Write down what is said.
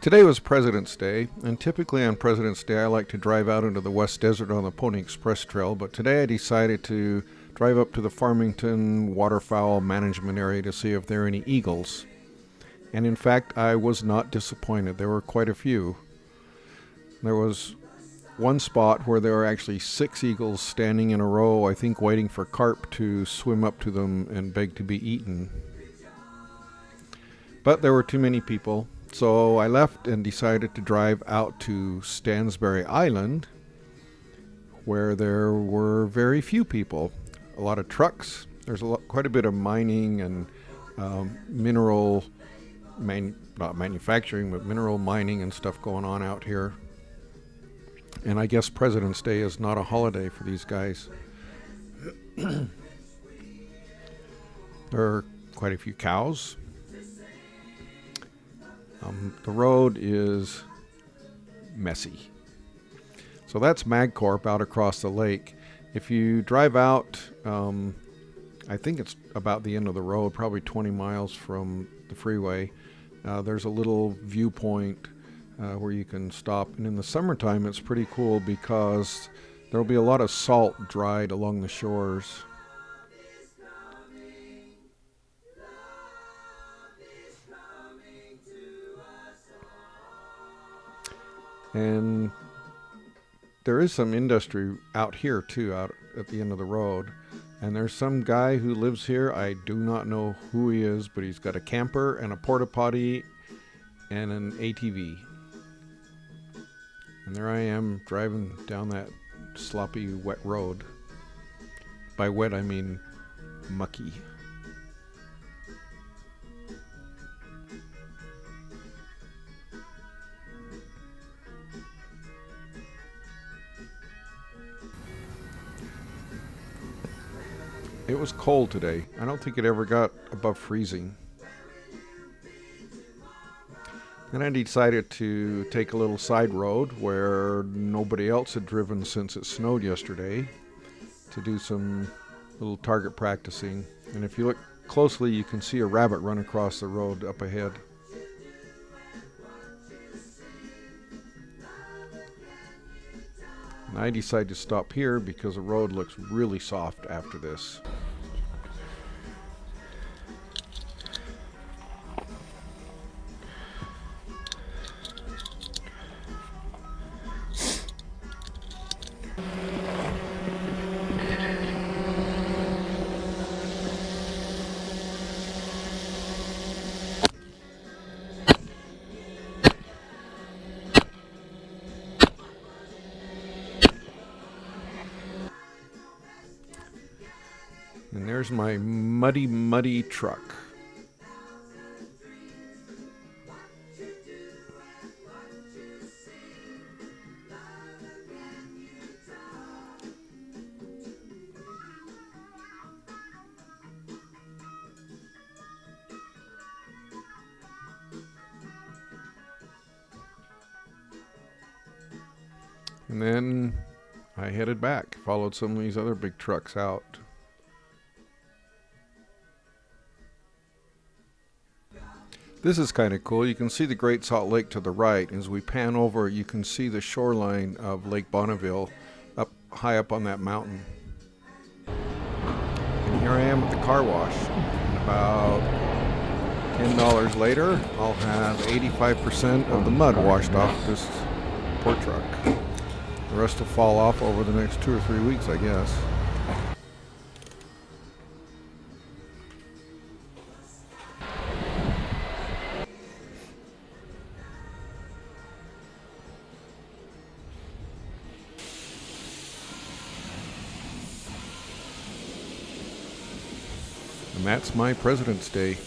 Today was President's Day, and typically on President's Day I like to drive out into the West Desert on the Pony Express Trail, but today I decided to drive up to the Farmington waterfowl management area to see if there are any eagles. And in fact, I was not disappointed. There were quite a few. There was one spot where there were actually 6 eagles standing in a row, I think waiting for carp to swim up to them and beg to be eaten. But there were too many people. So I left and decided to drive out to Stansbury Island, where there were very few people. A lot of trucks. There's quite a bit of mining and mineral, not manufacturing, but mineral mining and stuff going on out here. And I guess President's Day is not a holiday for these guys. There are quite a few cows. The road is messy. So that's MagCorp out across the lake. If you drive out, I think it's about the end of the road, probably 20 miles from the freeway, there's a little viewpoint where you can stop. And in the summertime it's pretty cool because there'll be a lot of salt dried along the shores. And there is some industry out here too, out at the end of the road. And there's some guy who lives here. I do not know who he is, but he's got a camper and a porta potty and an ATV. And there I am driving down that sloppy, wet road. By wet, I mean mucky. It was cold today. I don't think it ever got above freezing. And I decided to take a little side road where nobody else had driven since it snowed yesterday to do some little target practicing. And if you look closely, you can see a rabbit run across the road up ahead. And I decided to stop here because the road looks really soft after this. And there's my muddy truck. And then I headed back, followed some of these other big trucks out. This is kind of cool. You can see the Great Salt Lake to the right. As we pan over, you can see the shoreline of Lake Bonneville up high up on that mountain. And here I am at the car wash. And about $10 later, I'll have 85% of the mud washed off this poor truck. The rest will fall off over the next 2 or 3 weeks, I guess. And that's my President's Day.